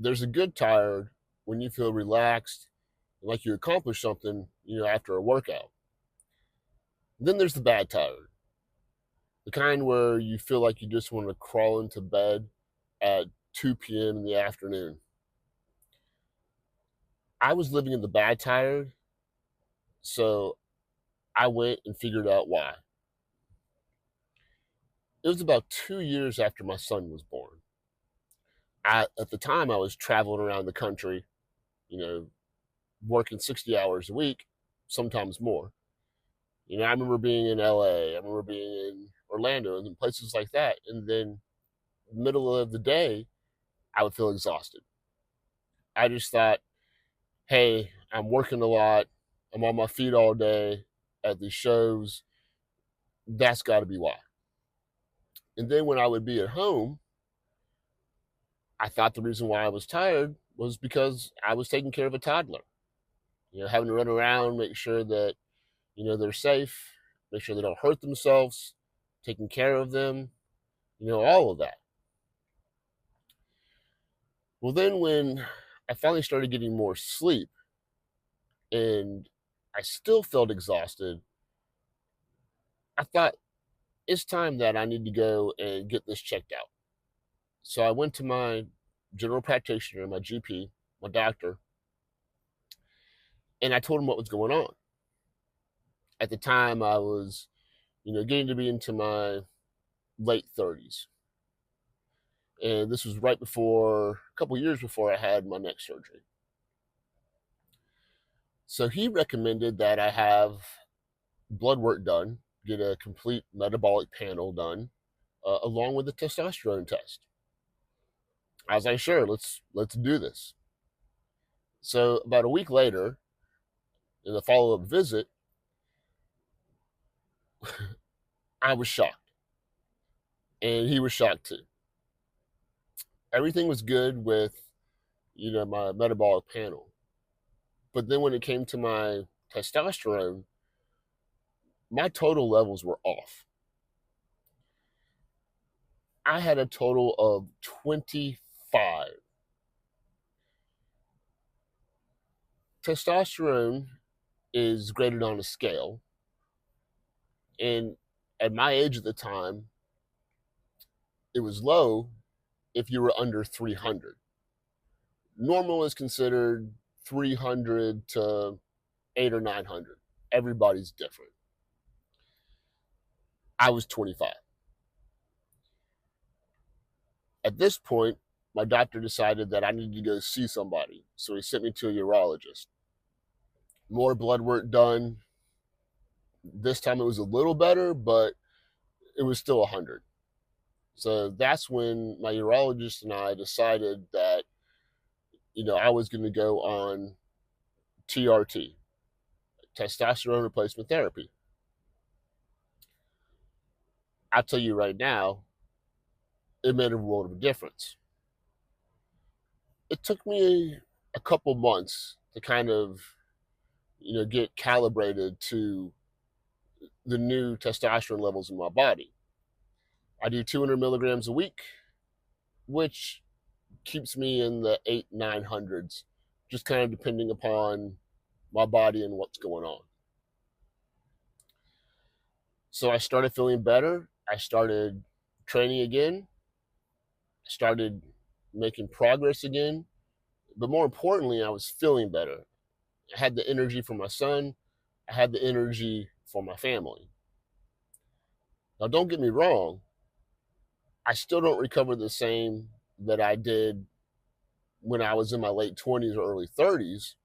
There's a good tired when you feel relaxed, like you accomplished something, after a workout. Then there's the bad tired, the kind where you feel like you just want to crawl into bed at 2 p.m. in the afternoon. I was living in the bad tired, so I went and figured out why. It was about 2 years after my son was born. At the time, I was traveling around the country, you know, working 60 hours a week, sometimes more. I remember being in LA, I remember being in Orlando and places like that. And then middle of the day, I would feel exhausted. I just thought, hey, I'm working a lot. I'm on my feet all day at these shows. That's got to be why. And then when I would be at home, I thought the reason why I was tired was because I was taking care of a toddler. Having to run around, make sure that, they're safe, make sure they don't hurt themselves, taking care of them, all of that. Well, then when I finally started getting more sleep and I still felt exhausted, I thought it's time that I need to go and get this checked out. So I went to my general practitioner, my GP, my doctor, and I told him what was going on. At the time, I was, getting to be into my late 30s. And this was right before, a couple years before I had my neck surgery. So he recommended that I have blood work done, get a complete metabolic panel done, along with a testosterone test. I was like, sure, let's do this. So about a week later, in the follow-up visit, I was shocked, and he was shocked too. Everything was good with, my metabolic panel, but then when it came to my testosterone, my total levels were off. I had a total of 25. Testosterone is graded on a scale, and at my age at the time, it was low if you were under 300. Normal is considered 300 to 8 or 900. Everybody's different. I was 25. At this point, my doctor decided that I needed to go see somebody. So he sent me to a urologist. More blood work done. This time it was a little better, but it was still 100. So that's when my urologist and I decided that, I was going to go on TRT, Testosterone Replacement Therapy. I'll tell you right now, it made a world of a difference. It took me a couple months to kind of, get calibrated to the new testosterone levels in my body. I do 200 milligrams a week, which keeps me in the 800s, 900s, just kind of depending upon my body and what's going on. So I started feeling better. I started training again. I started making progress again. But more importantly, I was feeling better. I had the energy for my son. I had the energy for my family. Now, don't get me wrong, I still don't recover the same that I did when I was in my late 20s or early 30s,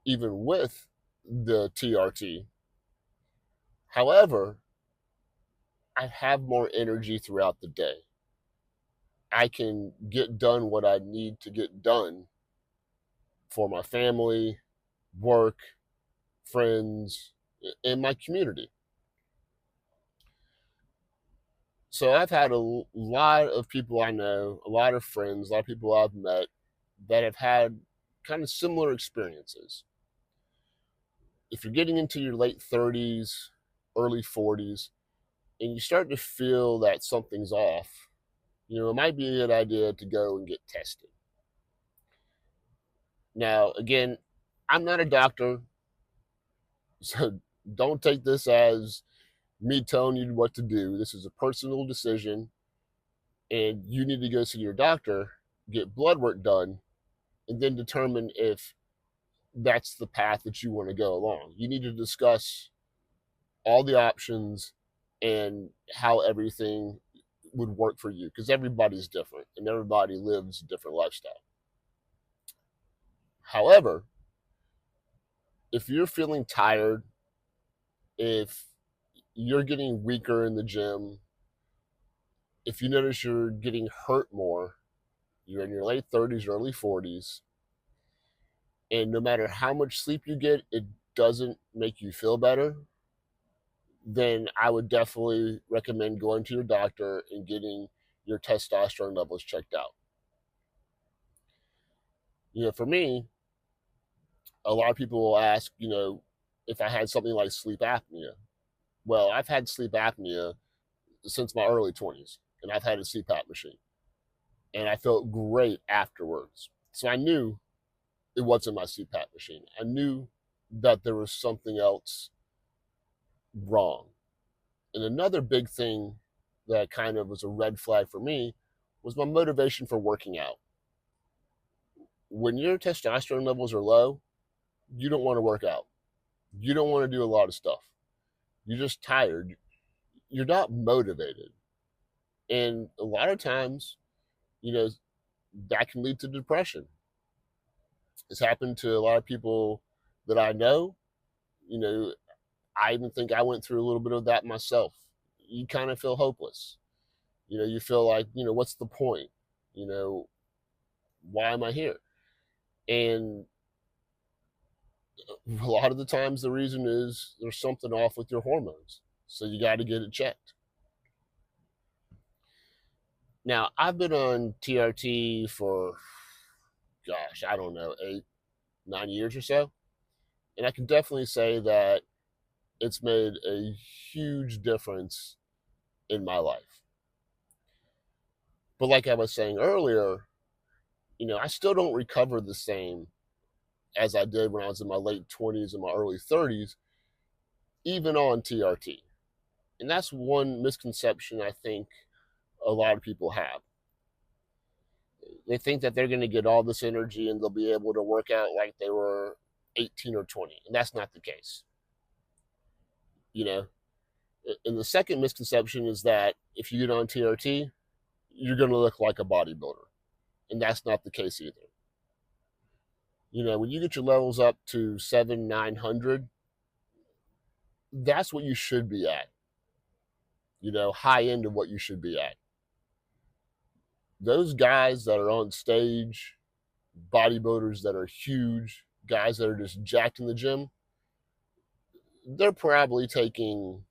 even with the TRT. However, I have more energy throughout the day. I can get done what I need to get done for my family, work, friends, and my community. So I've had a lot of people I know, a lot of friends, a lot of people I've met that have had kind of similar experiences. If you're getting into your late 30s, early 40s, and you start to feel that something's off, it might be a good idea to go and get tested. Now, again, I'm not a doctor, so don't take this as me telling you what to do. This is a personal decision, and you need to go see your doctor, get blood work done, and then determine if that's the path that you want to go along. You need to discuss all the options and how everything would work for you, because everybody's different and everybody lives a different lifestyle. However, if you're feeling tired, if you're getting weaker in the gym, if you notice you're getting hurt more, you're in your late 30s, early 40s, and no matter how much sleep you get, it doesn't make you feel better, then I would definitely recommend going to your doctor and getting your testosterone levels checked out. For me, a lot of people will ask, if I had something like sleep apnea. Well, I've had sleep apnea since my early 20s, and I've had a CPAP machine, and I felt great afterwards. So I knew it wasn't my CPAP machine. I knew that there was something else wrong. And another big thing that kind of was a red flag for me was my motivation for working out. When your testosterone levels are low, you don't want to work out. You don't want to do a lot of stuff. You're just tired. You're not motivated. And a lot of times, you know, that can lead to depression. It's happened to a lot of people that I know. You know, I even think I went through a little bit of that myself. You kind of feel hopeless. You feel like, what's the point? You know, why am I here? And a lot of the times the reason is there's something off with your hormones. So you got to get it checked. Now, I've been on TRT for, gosh, I don't know, 8, 9 years or so. And I can definitely say that it's made a huge difference in my life. But like I was saying earlier, I still don't recover the same as I did when I was in my late 20s and my early 30s, even on TRT. And that's one misconception I think a lot of people have. They think that they're going to get all this energy and they'll be able to work out like they were 18 or 20. And that's not the case. You know, and the second misconception is that if you get on TRT, you're going to look like a bodybuilder. And that's not the case either. When you get your levels up to 700, 900, that's what you should be at. High end of what you should be at. Those guys that are on stage, bodybuilders that are huge, guys that are just jacked in the gym, they're probably taking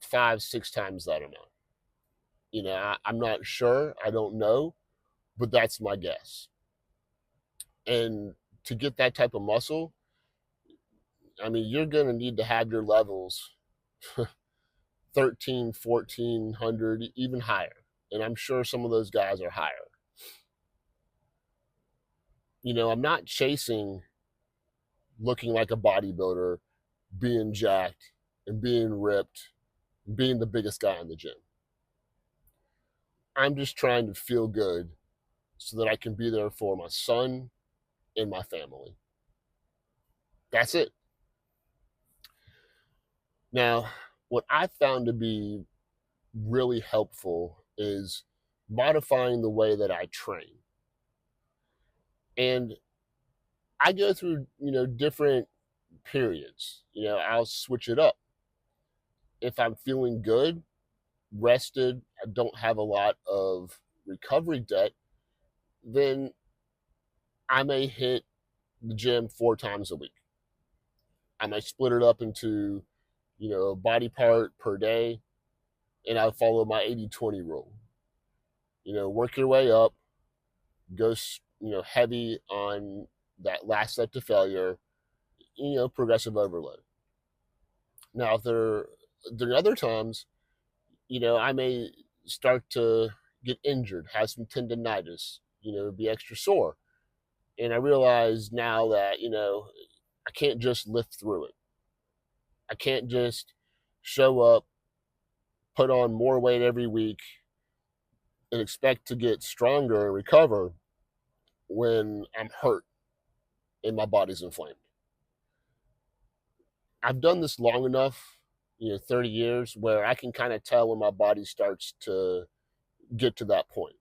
5, 6 times that amount. I'm not sure. I don't know, but that's my guess. And to get that type of muscle, I mean, you're going to need to have your levels 13, 1400, even higher. And I'm sure some of those guys are higher. I'm not chasing looking like a bodybuilder, being jacked and being ripped, being the biggest guy in the gym. I'm just trying to feel good so that I can be there for my son and my family. That's it. Now, what I found to be really helpful is modifying the way that I train. And I go through, different periods. I'll switch it up. If I'm feeling good, rested, I don't have a lot of recovery debt, then I may hit the gym 4 times a week. I might split it up into, a body part per day, and I follow my 80-20 rule. Work your way up, go, heavy on that last set to failure, progressive overload. Now, if there are other times, I may start to get injured, have some tendonitis, be extra sore. And I realize now that, I can't just lift through it. I can't just show up, put on more weight every week, and expect to get stronger and recover when I'm hurt and my body's inflamed. I've done this long enough, 30 years, where I can kind of tell when my body starts to get to that point.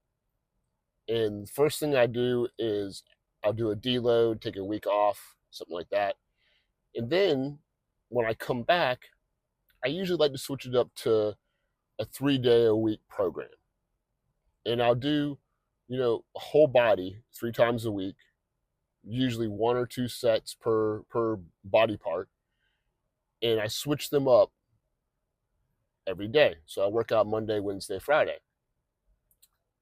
And the first thing I do is I'll do a deload, take a week off, something like that. And then when I come back, I usually like to switch it up to a 3 day a week program. And I'll do, a whole body 3 times a week, usually 1 or 2 sets per body part. And I switch them up every day. So I work out Monday, Wednesday, Friday.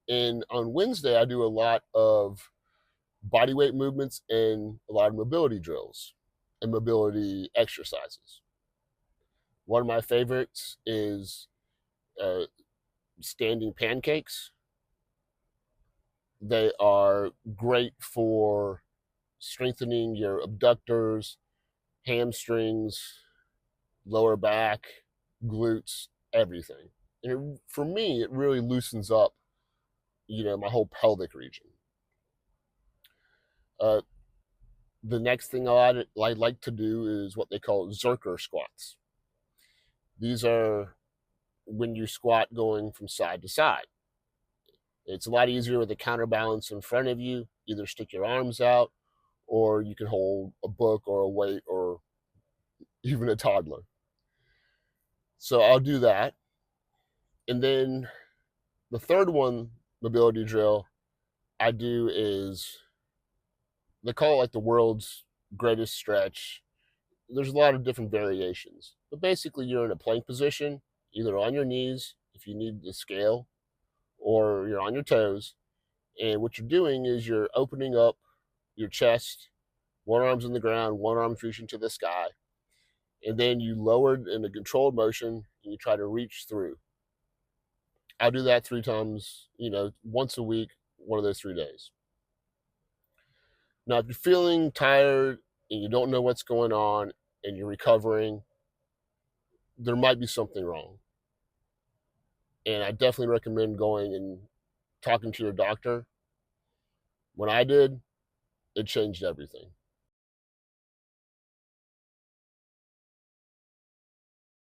And on Wednesday, I do a lot of body weight movements and a lot of mobility drills and mobility exercises. One of my favorites is uh, standing pancakes. They are great for strengthening your abductors, hamstrings, lower back, glutes, everything. And for me, it really loosens up, my whole pelvic region. Uh, the next thing I like to do is what they call Zerker squats. These are when you squat going from side to side. It's a lot easier with a counterbalance in front of you. Either stick your arms out, or you can hold a book or a weight or even a toddler. So I'll do that. And then the third one, mobility drill, I do is they call it like the world's greatest stretch. There's a lot of different variations, but basically you're in a plank position, either on your knees if you need the scale, or you're on your toes. And what you're doing is you're opening up your chest, one arm's in the ground, one arm's reaching to the sky, and then you lower it in a controlled motion and you try to reach through. I'll do that 3 times, once a week, one of those 3 days. Now, if you're feeling tired and you don't know what's going on and you're recovering, there might be something wrong. And I definitely recommend going and talking to your doctor. When I did, it changed everything.